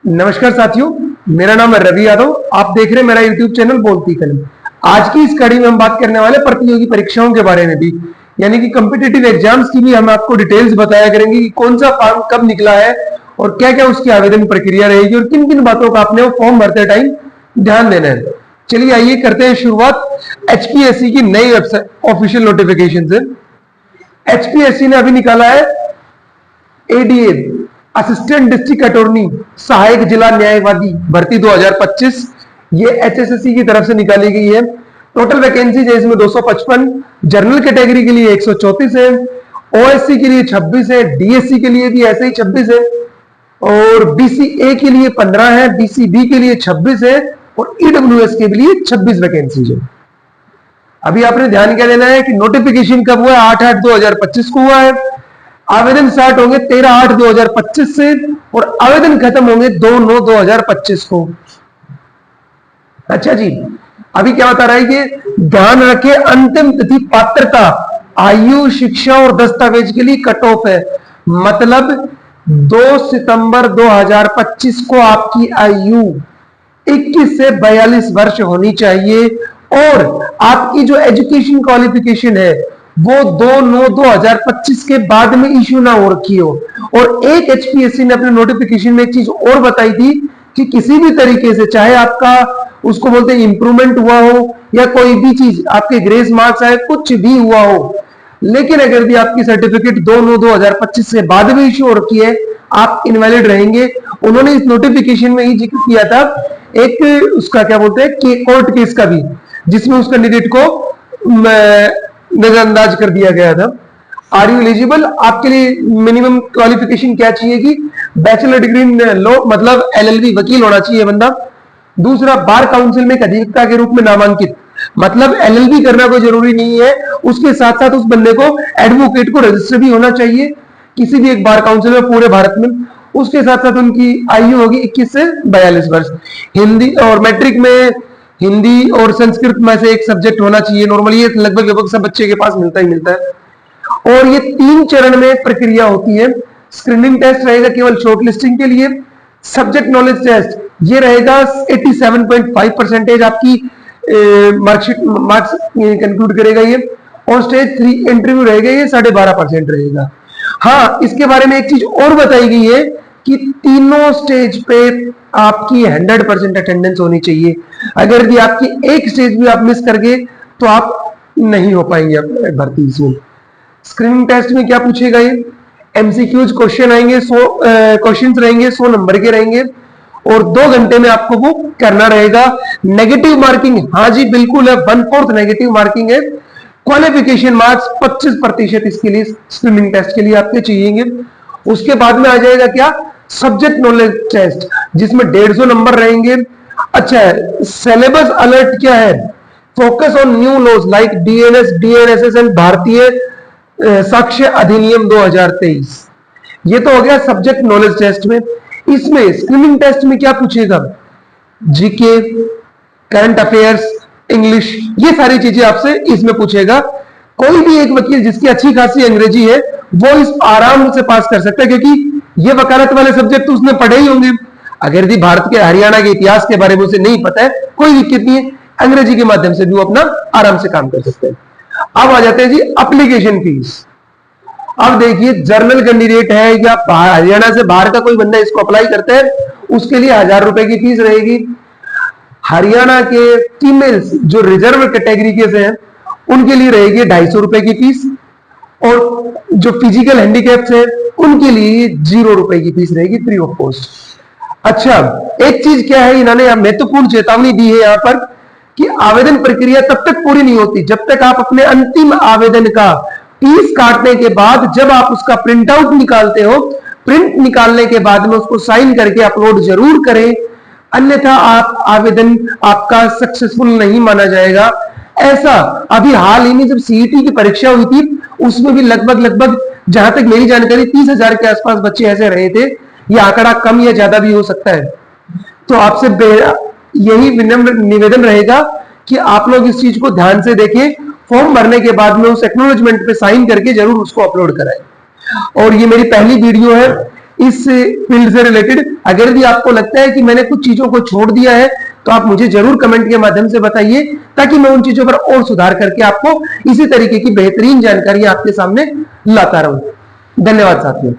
नमस्कार साथियों, मेरा नाम है रवि यादव। आप देख रहे हैं मेरा यूट्यूब चैनल बोलती कलम। आज की इस कड़ी में हम बात करने वाले प्रतियोगी परीक्षाओं के बारे में भी, यानी कि कॉम्पिटिटिव एग्जाम्स की भी हम आपको डिटेल्स बताया करेंगे कि कौन सा फॉर्म कब निकला है और क्या क्या उसकी आवेदन प्रक्रिया रहेगी और किन किन बातों का आपने वो फॉर्म भरते टाइम ध्यान देना है। चलिए आइए करते हैं शुरुआत एचपीएससी की नई वेबसाइट ऑफिशियल नोटिफिकेशन से। एचपीएससी ने अभी निकाला है एडीए असिस्टेंट डिस्ट्रिक्ट अटॉर्नी सहायक जिला न्यायवादी भर्ती 2025। ये एचएसएससी की तरफ से निकाली गई है। टोटल वैकेंसीज है इसमें 255, जनरल कैटेगरी के लिए 134 है, ओएससी के लिए 26 है, डीएससी के लिए भी ऐसे ही 26 है और बीसीए के लिए 15 है, बीसीबी के लिए 26 है और ईडब्ल्यूएस के लिए 26 वैकेंसीज है। अभी आपने ध्यान क्या देना है कि नोटिफिकेशन कब हुआ है? 8/8/2025 को हुआ है। आवेदन स्टार्ट होंगे 13/8/2025 से और आवेदन खत्म होंगे 2/9/2025 को। अच्छा जी, अभी क्या बता रहा है कि ध्यान रखें अंतिम तिथि पात्रता, आयु, शिक्षा और दस्तावेज के लिए कट ऑफ है। मतलब 2 सितंबर 2025 को आपकी आयु 21 से 42 वर्ष होनी चाहिए और आपकी जो एजुकेशन क्वालिफिकेशन है वो 2/9/2025 के बाद में इश्यू ना हो रखी हो। और एक एचपीएससी ने अपने नोटिफिकेशन में एक चीज और बताई थी कि किसी भी तरीके से चाहे आपका उसको बोलते हैं इंप्रूवमेंट हुआ हो या कोई भी चीज आपके ग्रेस मार्क्स आए, कुछ भी हुआ हो, लेकिन अगर भी आपकी सर्टिफिकेट 2/9/2025 से बाद में इश्यू हो रखी है, आप इनवैलिड रहेंगे। उन्होंने इस नोटिफिकेशन में ही जिक्र किया था एक उसका क्या बोलते हैं कोर्ट केस का भी, जिसमें उस कैंडिडेट को नजरअंदाज कर दिया गया था। Are you eligible? आपके लिए मिनिमम क्वालिफिकेशन क्या चाहिए कि बैचलर डिग्री इन लॉ, मतलब एलएलबी वकील होना चाहिए बंदा। दूसरा, बार काउंसिल में एक अधिवक्ता के रूप में नामांकित, मतलब एलएलबी करना कोई जरूरी नहीं है, उसके साथ साथ उस बंदे को एडवोकेट को रजिस्टर भी होना चाहिए किसी भी एक बार काउंसिल में पूरे भारत में। उसके साथ साथ उनकी आयु होगी 21 से 42 वर्ष। हिंदी और मैट्रिक में हिंदी और संस्कृत में से एक सब्जेक्ट होना चाहिए। नॉर्मली ये लगभग सब बच्चे के पास मिलता ही मिलता है। और ये 3 चरण में प्रक्रिया होती है। स्क्रीनिंग टेस्ट रहेगा केवल शॉर्ट लिस्टिंग के लिए। सब्जेक्ट नॉलेज टेस्ट ये रहेगा 87.5% आपकी मार्क्स कंक्लूड करेगा ये। और स्टेज 3 इंटरव्यू रहेगा, ये 12.5% रहेगा। हाँ, इसके बारे में एक चीज और बताई गई है कि तीनों स्टेज पे आपकी 100% अटेंडेंस होनी चाहिए। अगर भी आपकी एक स्टेज भी आप मिस कर गए तो आप नहीं हो पाएंगे भर्ती इसमें। स्क्रीनिंग टेस्ट में क्या पूछेगा? ये एमसीक्यूज क्वेश्चन आएंगे, 100 क्वेश्चंस रहेंगे, 100 नंबर के रहेंगे और 2 घंटे में आपको वो करना रहेगा। नेगेटिव मार्किंग, हाँ जी बिल्कुल है, 1/4 नेगेटिव मार्किंग है। क्वालिफिकेशन मार्क्स 25% इसके लिए स्क्रीनिंग टेस्ट के लिए आपके चाहिए। उसके बाद में आ जाएगा क्या? सब्जेक्ट नॉलेज टेस्ट, जिसमें 150 नंबर रहेंगे। अच्छा है, सिलेबस अलर्ट क्या है? Focus on new laws like DNS, DNSS and Bharatiya Sakshya अधिनियम 2023। ये तो हो गया सब्जेक्ट नॉलेज टेस्ट में। इसमें स्क्रीनिंग टेस्ट में क्या पूछेगा? जीके, करंट अफेयर्स, इंग्लिश, ये सारी चीजें आपसे इसमें पूछेगा। कोई भी एक वकील जिसकी अच्छी खासी अंग्रेजी है वो इस आराम से पास कर सकता है, क्योंकि ये वकालत वाले सब्जेक्ट तो उसने पढ़े ही होंगे। अगर भी भारत के हरियाणा के इतिहास के बारे में उसे नहीं पता है, कोई दिक्कत नहीं है, अंग्रेजी के माध्यम से भी वो अपना आराम से काम कर सकते हैं। अब आ जाते हैं जी एप्लीकेशन फीस। अब देखिए, जर्नल कैंडिडेट है या हरियाणा से बाहर का कोई बंदा इसको अप्लाई करता है, उसके लिए 1000 रुपए की फीस रहेगी। हरियाणा के फीमेल्स जो रिजर्व कैटेगरी के हैं उनके लिए रहेगी 250 रुपए की फीस और जो फिजिकल हैंडीकैप्स है उनके लिए 0 रुपए की फीस रहेगी, फ्री ऑफ कॉस्ट। अच्छा, एक चीज क्या है, इन्होंने महत्वपूर्ण चेतावनी दी है यहाँ पर कि आवेदन प्रक्रिया तब तक पूरी नहीं होती जब तक आप अपने अंतिम आवेदन का फीस काटने के बाद जब आप उसका प्रिंट आउट निकालते हो, प्रिंट निकालने के बाद में उसको साइन करके अपलोड जरूर करें, अन्यथा आप आवेदन आपका सक्सेसफुल नहीं माना जाएगा। ऐसा अभी हाल ही में जब सीईटी की परीक्षा हुई थी उसमें भी लगभग जहां तक मेरी जानकारी 30,000 के आसपास बच्चे ऐसे रहे थे। ये आंकड़ा कम या ज्यादा भी हो सकता है। तो आपसे यही विनम्र निवेदन रहेगा कि आप लोग इस चीज को ध्यान से देखें, फॉर्म भरने के बाद में उस एक्नॉलेजमेंट पे साइन करके जरूर उसको अपलोड कराएं। और ये मेरी पहली वीडियो है इस फील्ड से रिलेटेड। अगर भी आपको लगता है कि मैंने कुछ चीजों को छोड़ दिया है तो आप मुझे जरूर कमेंट के माध्यम से बताइए, ताकि मैं उन चीजों पर और सुधार करके आपको इसी तरीके की बेहतरीन जानकारी आपके सामने लाता रहूं। धन्यवाद साथियों।